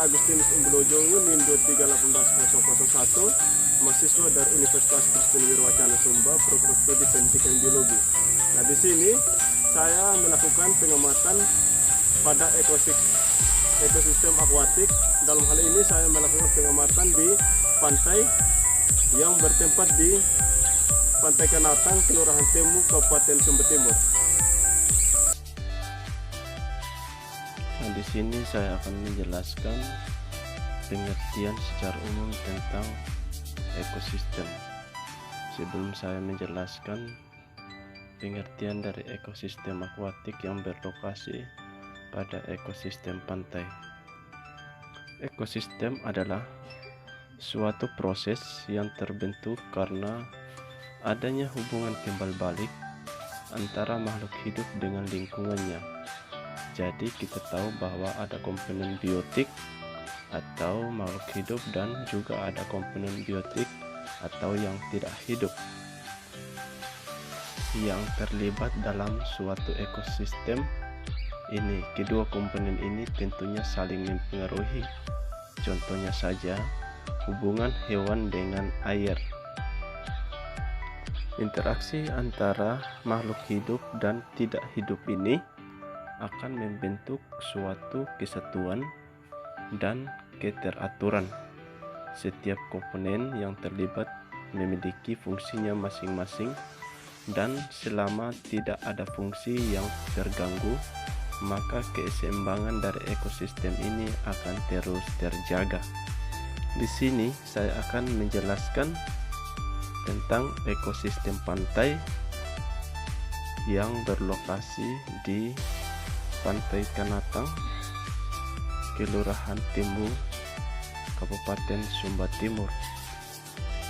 Saya Agustinus Umbulojong, NIM 23180001, mahasiswa dari Universitas Kristen Wirwacana Sumba, Program Studi Pendidikan Biologi. Nah, di sini saya melakukan pengamatan pada ekosistem akuatik. Dalam hal ini saya melakukan pengamatan di pantai yang bertempat di Pantai Kanatang, Kelurahan Temu, Kabupaten Sumba Timur. Nah, di sini saya akan menjelaskan pengertian secara umum tentang ekosistem. Sebelum saya menjelaskan pengertian dari ekosistem akuatik yang berlokasi pada ekosistem pantai. Ekosistem adalah suatu proses yang terbentuk karena adanya hubungan timbal balik antara makhluk hidup dengan lingkungannya. Jadi kita tahu bahwa ada komponen biotik atau makhluk hidup dan juga ada komponen biotik atau yang tidak hidup yang terlibat dalam suatu ekosistem ini. Kedua komponen ini tentunya saling mempengaruhi. Contohnya saja hubungan hewan dengan air. Interaksi antara makhluk hidup dan tidak hidup ini akan membentuk suatu kesatuan dan keteraturan. Setiap komponen yang terlibat memiliki fungsinya masing-masing, dan selama tidak ada fungsi yang terganggu, maka keseimbangan dari ekosistem ini akan terus terjaga. Di sini saya akan menjelaskan tentang ekosistem pantai yang berlokasi di Pantai Kanatang, Kelurahan Temu, Kabupaten Sumba Timur.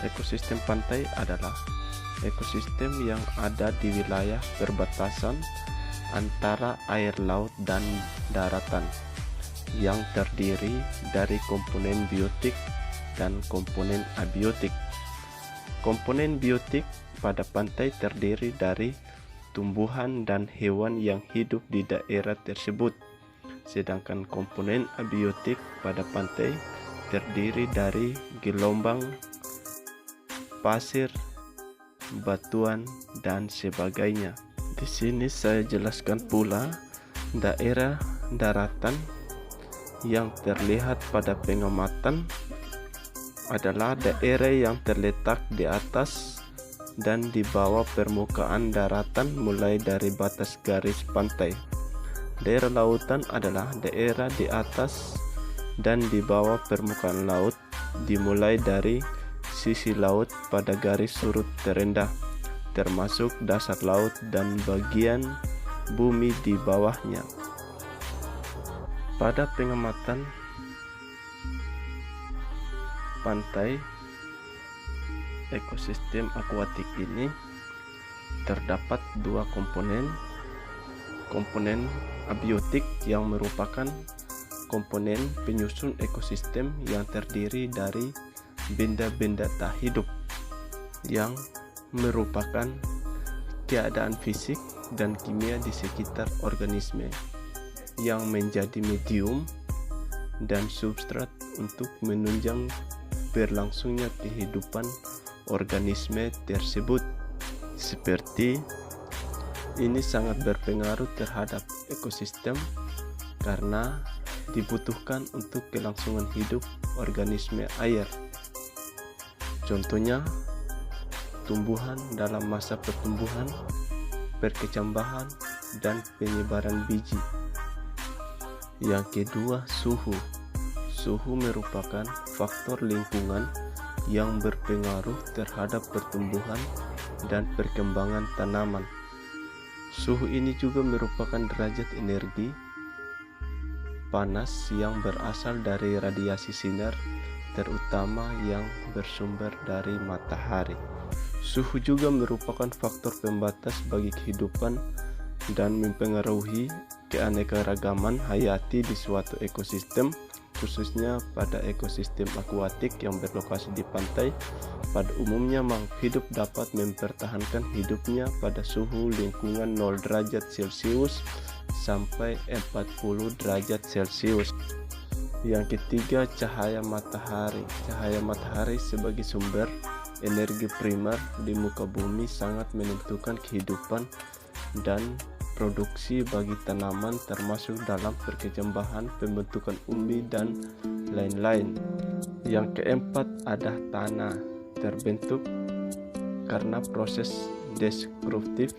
Ekosistem pantai adalah ekosistem yang ada di wilayah perbatasan antara air laut dan daratan, yang terdiri dari komponen biotik dan komponen abiotik. Komponen biotik pada pantai terdiri dari tumbuhan dan hewan yang hidup di daerah tersebut, sedangkan komponen abiotik pada pantai terdiri dari gelombang, pasir, batuan, dan sebagainya. Di sini saya jelaskan pula daerah daratan yang terlihat pada pengamatan adalah daerah yang terletak di atas dan di bawah permukaan daratan mulai dari batas garis pantai. Daerah lautan adalah daerah di atas dan di bawah permukaan laut, dimulai dari sisi laut pada garis surut terendah, termasuk dasar laut dan bagian bumi di bawahnya. Pada pengamatan pantai ekosistem akuatik ini terdapat dua komponen. Komponen abiotik yang merupakan komponen penyusun ekosistem yang terdiri dari benda-benda tak hidup yang merupakan keadaan fisik dan kimia di sekitar organisme yang menjadi medium dan substrat untuk menunjang berlangsungnya kehidupan organisme tersebut. Seperti ini sangat berpengaruh terhadap ekosistem karena dibutuhkan untuk kelangsungan hidup organisme air. Contohnya tumbuhan dalam masa pertumbuhan, perkecambahan, dan penyebaran biji. Yang kedua, suhu. Suhu merupakan faktor lingkungan yang berpengaruh terhadap pertumbuhan dan perkembangan tanaman. Suhu ini juga merupakan derajat energi panas yang berasal dari radiasi sinar, terutama yang bersumber dari matahari. Suhu juga merupakan faktor pembatas bagi kehidupan dan mempengaruhi keanekaragaman hayati di suatu ekosistem, khususnya pada ekosistem akuatik yang berlokasi di pantai. Pada umumnya makhluk hidup dapat mempertahankan hidupnya pada suhu lingkungan 0 derajat Celcius sampai 40 derajat Celcius. Yang ketiga, cahaya matahari. Cahaya matahari sebagai sumber energi primer di muka bumi sangat menentukan kehidupan dan produksi bagi tanaman, termasuk dalam perkecambahan, pembentukan umbi, dan lain-lain. Yang keempat, ada tanah, terbentuk karena proses destruktif,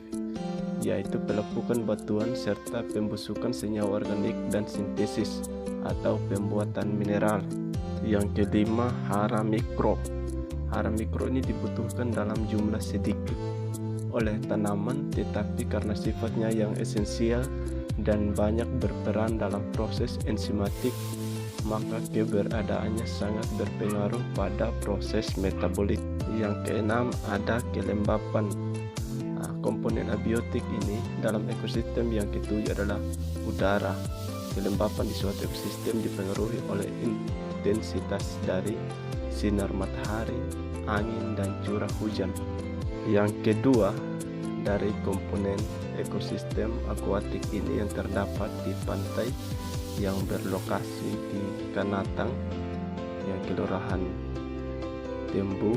yaitu pelepukan batuan serta pembusukan senyawa organik dan sintesis atau pembuatan mineral. Yang kelima, hara mikro. Hara mikro ini dibutuhkan dalam jumlah sedikit oleh tanaman, tetapi karena sifatnya yang esensial dan banyak berperan dalam proses enzimatik, maka keberadaannya sangat berpengaruh pada proses metabolik. Yang keenam, ada kelembapan. Komponen abiotik ini dalam ekosistem yang ketujuh adalah udara. Kelembapan di suatu ekosistem dipengaruhi oleh intensitas dari sinar matahari, angin, dan curah hujan. Yang kedua, dari komponen ekosistem akuatik ini yang terdapat di pantai yang berlokasi di Kanatang, yang Kelurahan Tembu,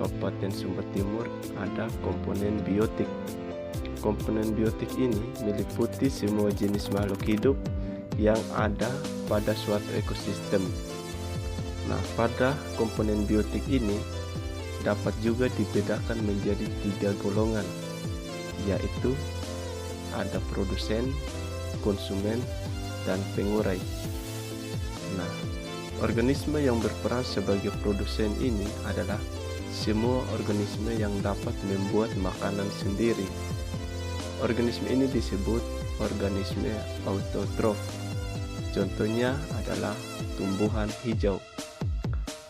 Kabupaten Sumba Timur, ada komponen biotik. Komponen biotik ini meliputi semua jenis makhluk hidup yang ada pada suatu ekosistem. Nah, pada komponen biotik ini dapat juga dibedakan menjadi 3 golongan, yaitu ada produsen, konsumen, dan pengurai. Nah, organisme yang berperan sebagai produsen ini adalah semua organisme yang dapat membuat makanan sendiri. Organisme ini disebut organisme autotrof. Contohnya adalah tumbuhan hijau.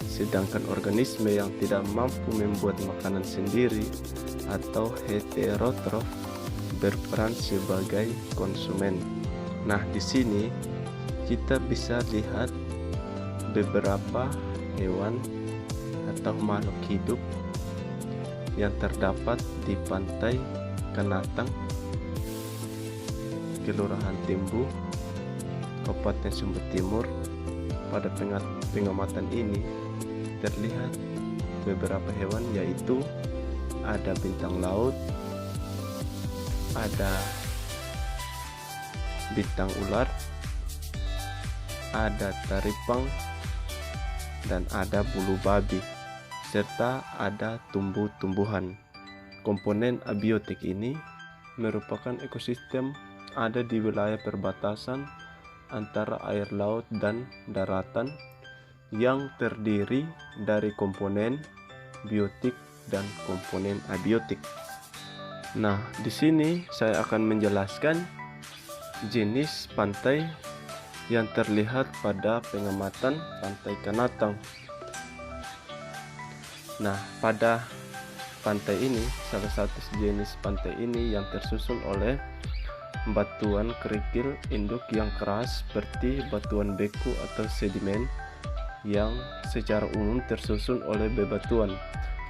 Sedangkan organisme yang tidak mampu membuat makanan sendiri atau heterotrof berperan sebagai konsumen. Nah, di sini kita bisa lihat beberapa hewan atau makhluk hidup yang terdapat di pantai Kanatang, Kelurahan Tembu, Kabupaten Sumba Timur. Pada pengamatan ini terlihat beberapa hewan, yaitu ada bintang laut, ada bintang ular, ada taripang, dan ada bulu babi, serta ada tumbuh-tumbuhan. Komponen abiotik ini merupakan ekosistem ada di wilayah perbatasan antara air laut dan daratan yang terdiri dari komponen biotik dan komponen abiotik. Nah, di sini saya akan menjelaskan jenis pantai yang terlihat pada pengamatan pantai Kanatang. Nah, pada pantai ini, salah satu jenis pantai ini yang tersusun oleh batuan kerikil induk yang keras seperti batuan beku atau sedimen yang secara umum tersusun oleh bebatuan.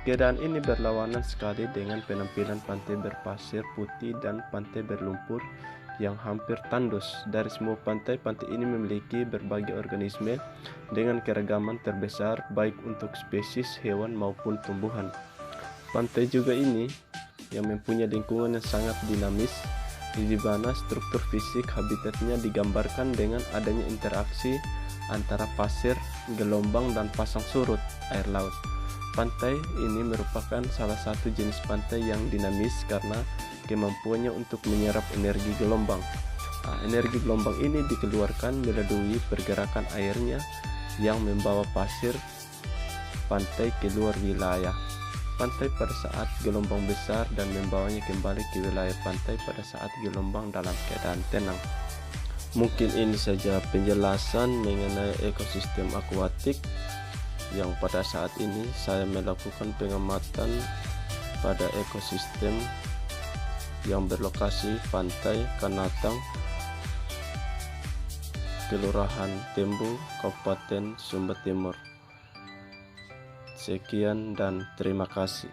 Keadaan ini berlawanan sekali dengan penampilan pantai berpasir putih dan pantai berlumpur yang hampir tandus. Dari semua pantai ini memiliki berbagai organisme dengan keragaman terbesar baik untuk spesies hewan maupun tumbuhan. Pantai juga ini yang mempunyai lingkungan yang sangat dinamis, di mana struktur fisik habitatnya digambarkan dengan adanya interaksi antara pasir, gelombang, dan pasang surut air laut. Pantai ini merupakan salah satu jenis pantai yang dinamis karena kemampuannya untuk menyerap energi gelombang. Energi gelombang ini dikeluarkan melalui pergerakan airnya yang membawa pasir pantai keluar wilayah pantai pada saat gelombang besar dan membawanya kembali ke wilayah pantai pada saat gelombang dalam keadaan tenang. Mungkin ini saja penjelasan mengenai ekosistem akuatik yang pada saat ini saya melakukan pengamatan pada ekosistem yang berlokasi pantai Kanatang, Kelurahan Tembu, Kabupaten Sumba Timur. Sekian dan terima kasih.